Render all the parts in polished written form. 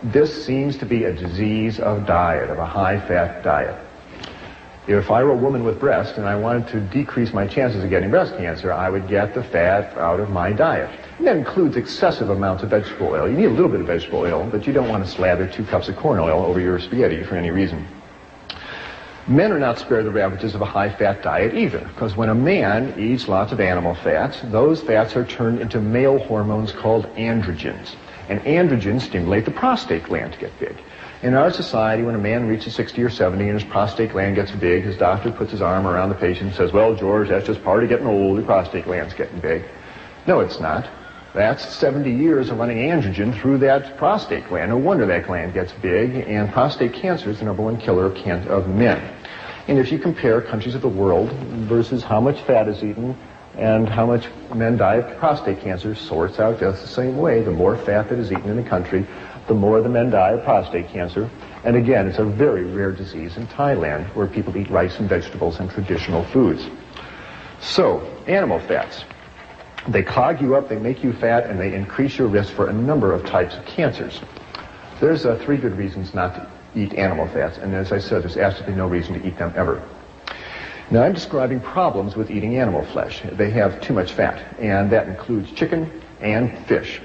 This seems to be a disease of diet, of a high-fat diet. If I were a woman with breast and I wanted to decrease my chances of getting breast cancer, I would get the fat out of my diet. And that includes excessive amounts of vegetable oil. You need a little bit of vegetable oil, but you don't want to slather 2 cups of corn oil over your spaghetti for any reason. Men are not spared the ravages of a high-fat diet either, because when a man eats lots of animal fats, those fats are turned into male hormones called androgens. And androgens stimulate the prostate gland to get big. In our society, when a man reaches 60 or 70 and his prostate gland gets big, his doctor puts his arm around the patient and says, well, George, that's just part of getting old. Your prostate gland's getting big. No, it's not. That's 70 years of running androgen through that prostate gland. No wonder that gland gets big, and prostate cancer is the #1 killer of men. And if you compare countries of the world versus how much fat is eaten and how much men die of prostate cancer, sorts out just the same way. The more fat that is eaten in a country, the more the men die of prostate cancer. And again, it's a very rare disease in Thailand, where people eat rice and vegetables and traditional foods. So, animal fats. They clog you up, they make you fat, and they increase your risk for a number of types of cancers. There's 3 good reasons not to eat animal fats, and as I said, there's absolutely no reason to eat them ever. Now, I'm describing problems with eating animal flesh. They have too much fat, and that includes chicken and fish.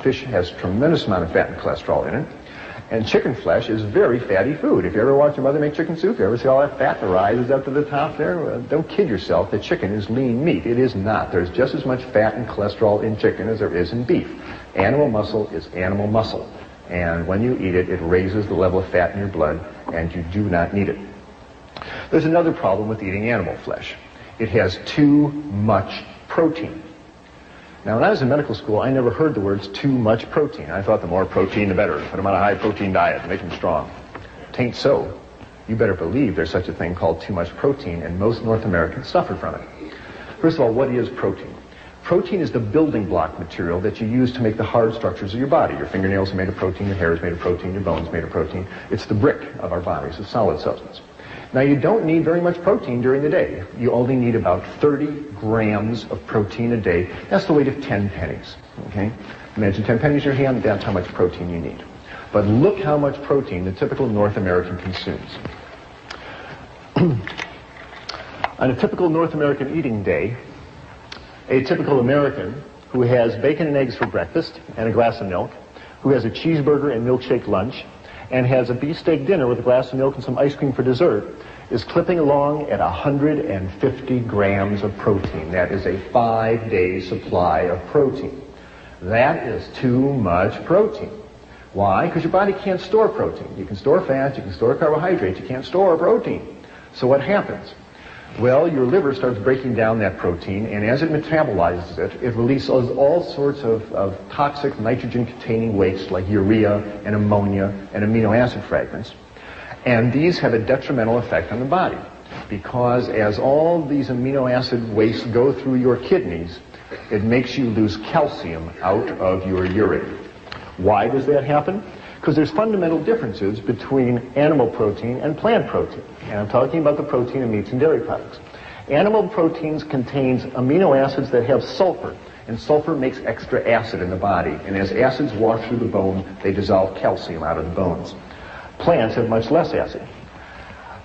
Fish has a tremendous amount of fat and cholesterol in it, and chicken flesh is very fatty food. If you ever watch your mother make chicken soup, you ever see all that fat that rises up to the top there? Well, don't kid yourself that chicken is lean meat. It is not. There's just as much fat and cholesterol in chicken as there is in beef. Animal muscle is animal muscle, and when you eat it, it raises the level of fat in your blood, and you do not need it. There's another problem with eating animal flesh. It has too much protein. Now, when I was in medical school, I never heard the words too much protein. I thought the more protein, the better. Put them on a high-protein diet, make them strong. Tain't so. You better believe there's such a thing called too much protein, and most North Americans suffer from it. First of all, what is protein? Protein is the building block material that you use to make the hard structures of your body. Your fingernails are made of protein, your hair is made of protein, your bones are made of protein. It's the brick of our bodies, a solid substance. Now, you don't need very much protein during the day. You only need about 30 grams of protein a day. That's the weight of 10 pennies, okay? Imagine 10 pennies in your hand, that's how much protein you need. But look how much protein the typical North American consumes. On a typical North American eating day, a typical American who has bacon and eggs for breakfast and a glass of milk, who has a cheeseburger and milkshake lunch, and has a beefsteak dinner with a glass of milk and some ice cream for dessert, is clipping along at 150 grams of protein. That is a 5-day supply of protein. That is too much protein. Why? Because your body can't store protein. You can store fat, you can store carbohydrates, you can't store protein. So what happens? Well, your liver starts breaking down that protein, and as it metabolizes it, it releases all sorts of toxic nitrogen-containing waste like urea and ammonia and amino acid fragments. And these have a detrimental effect on the body, because as all these amino acid wastes go through your kidneys, it makes you lose calcium out of your urine. Why does that happen? Because there's fundamental differences between animal protein and plant protein. And I'm talking about the protein in meats and dairy products. Animal proteins contains amino acids that have sulfur, and sulfur makes extra acid in the body. And as acids wash through the bone, they dissolve calcium out of the bones. Plants have much less acid.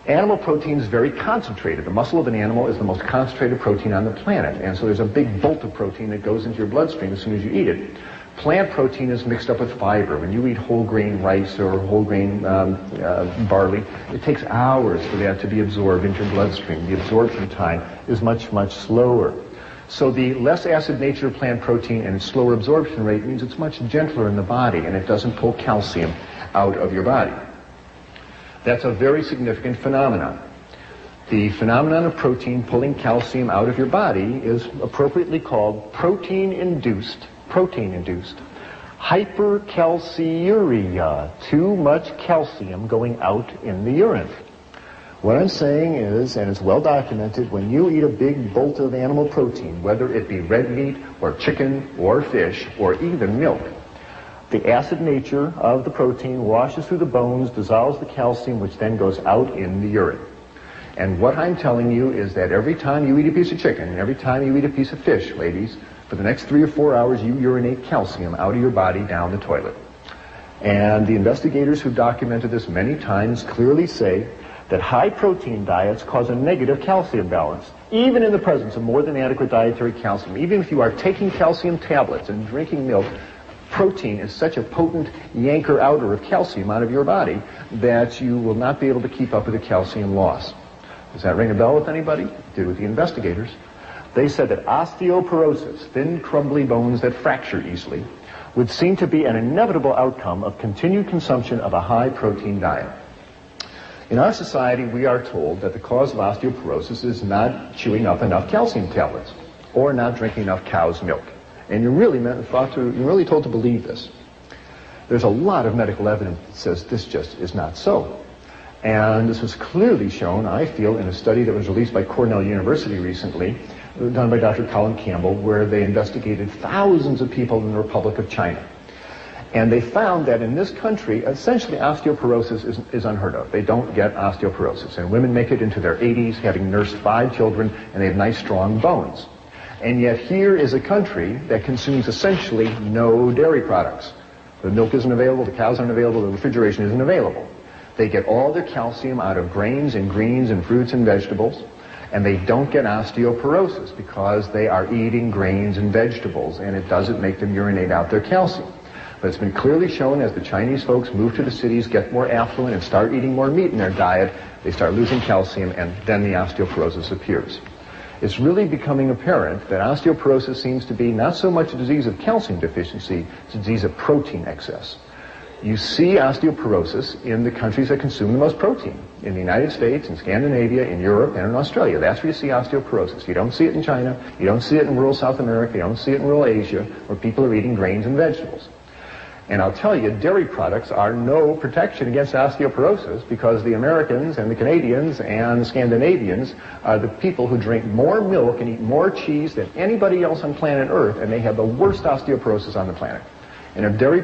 Animal protein is very concentrated. The muscle of an animal is the most concentrated protein on the planet, and so there's a big bolt of protein that goes into your bloodstream as soon as you eat it. Plant protein is mixed up with fiber. When you eat whole grain rice or whole grain barley, it takes hours for that to be absorbed into your bloodstream. The absorption time is much, much slower. So the less acid nature of plant protein and its slower absorption rate means it's much gentler in the body, and it doesn't pull calcium out of your body. That's a very significant phenomenon. The phenomenon of protein pulling calcium out of your body is appropriately called protein-induced hypercalciuria, too much calcium going out in the urine. What I'm saying is, and it's well documented, when you eat a big bolt of animal protein, whether it be red meat or chicken or fish or even milk, the acid nature of the protein washes through the bones, dissolves the calcium, which then goes out in the urine. And what I'm telling you is that every time you eat a piece of chicken, every time you eat a piece of fish, ladies, for the next 3 or 4 hours, you urinate calcium out of your body down the toilet. And the investigators who documented this many times clearly say that high-protein diets cause a negative calcium balance, even in the presence of more than adequate dietary calcium. Even if you are taking calcium tablets and drinking milk, protein is such a potent yanker-outer of calcium out of your body that you will not be able to keep up with the calcium loss. Does that ring a bell with anybody? It did with the investigators. They said that osteoporosis, thin, crumbly bones that fracture easily, would seem to be an inevitable outcome of continued consumption of a high-protein diet. In our society, we are told that the cause of osteoporosis is not chewing up enough calcium tablets or not drinking enough cow's milk. And you're really told to believe this. There's a lot of medical evidence that says this just is not so. And this was clearly shown, I feel, in a study that was released by Cornell University recently, done by Dr. Colin Campbell, where they investigated thousands of people in the Republic of China. And they found that in this country, essentially osteoporosis is unheard of. They don't get osteoporosis. And women make it into their 80s, having nursed 5 children, and they have nice, strong bones. And yet here is a country that consumes essentially no dairy products. The milk isn't available, the cows aren't available, the refrigeration isn't available. They get all their calcium out of grains and greens and fruits and vegetables, and they don't get osteoporosis because they are eating grains and vegetables, and it doesn't make them urinate out their calcium. But it's been clearly shown as the Chinese folks move to the cities, get more affluent, and start eating more meat in their diet, they start losing calcium, and then the osteoporosis appears. It's really becoming apparent that osteoporosis seems to be not so much a disease of calcium deficiency, it's a disease of protein excess. You see osteoporosis in the countries that consume the most protein. In the United States, in Scandinavia, in Europe, and in Australia. That's where you see osteoporosis. You don't see it in China, you don't see it in rural South America, you don't see it in rural Asia, where people are eating grains and vegetables. And I'll tell you, dairy products are no protection against osteoporosis because the Americans and the Canadians and the Scandinavians are the people who drink more milk and eat more cheese than anybody else on planet Earth, and they have the worst osteoporosis on the planet. And if dairy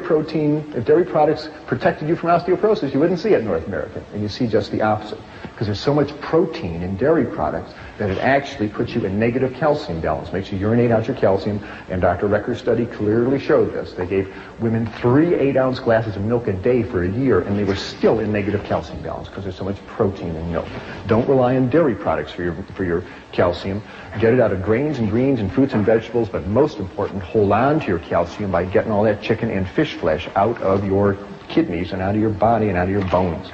products protected you from osteoporosis, you wouldn't see it in North America, and you see just the opposite. Because there's so much protein in dairy products that it actually puts you in negative calcium balance, makes you urinate out your calcium, and Dr. Recker's study clearly showed this. They gave women 3 8-ounce glasses of milk a day for a year, and they were still in negative calcium balance because there's so much protein in milk. Don't rely on dairy products for your calcium. Get it out of grains and greens and fruits and vegetables, but most important, hold on to your calcium by getting all that chicken and fish flesh out of your kidneys and out of your body and out of your bones.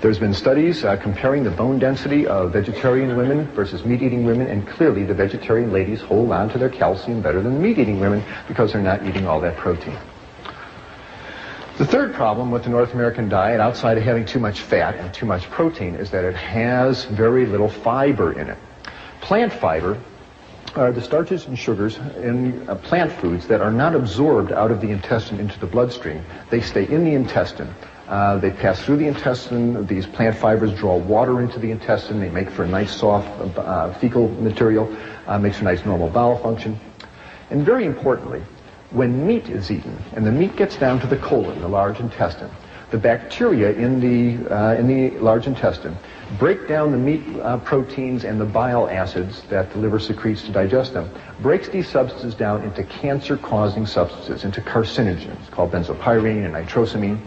There's been studies comparing the bone density of vegetarian women versus meat-eating women, and clearly the vegetarian ladies hold on to their calcium better than the meat-eating women because they're not eating all that protein. The third problem with the North American diet, outside of having too much fat and too much protein, is that it has very little fiber in it. Plant fiber are the starches and sugars in plant foods that are not absorbed out of the intestine into the bloodstream. They stay in the intestine. They pass through the intestine. These plant fibers draw water into the intestine. They make for a nice soft fecal material, makes for nice normal bowel function. And very importantly, when meat is eaten, and the meat gets down to the colon, the large intestine, the bacteria in the large intestine break down the meat proteins and the bile acids that the liver secretes to digest them, breaks these substances down into cancer-causing substances, into carcinogens called benzopyrene and nitrosamine.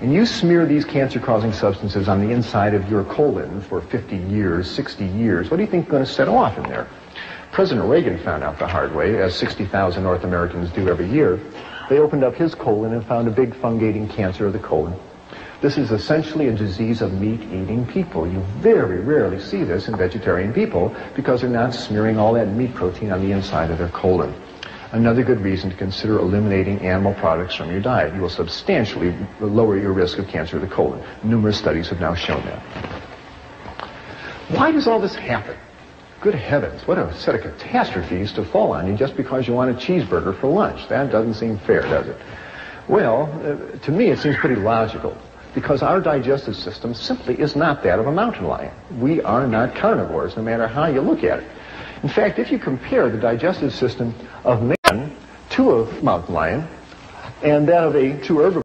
And you smear these cancer-causing substances on the inside of your colon for 50 years, 60 years. What do you think is going to set off in there? President Reagan found out the hard way, as 60,000 North Americans do every year. They opened up his colon and found a big fungating cancer of the colon. This is essentially a disease of meat-eating people. You very rarely see this in vegetarian people because they're not smearing all that meat protein on the inside of their colon. Another good reason to consider eliminating animal products from your diet. You will substantially lower your risk of cancer of the colon. Numerous studies have now shown that. Why does all this happen? Good heavens, what a set of catastrophes to fall on you just because you want a cheeseburger for lunch. That doesn't seem fair, does it? Well, to me it seems pretty logical, because our digestive system simply is not that of a mountain lion. We are not carnivores, no matter how you look at it. In fact, if you compare the digestive system of man to a mountain lion and that of a true herbivore,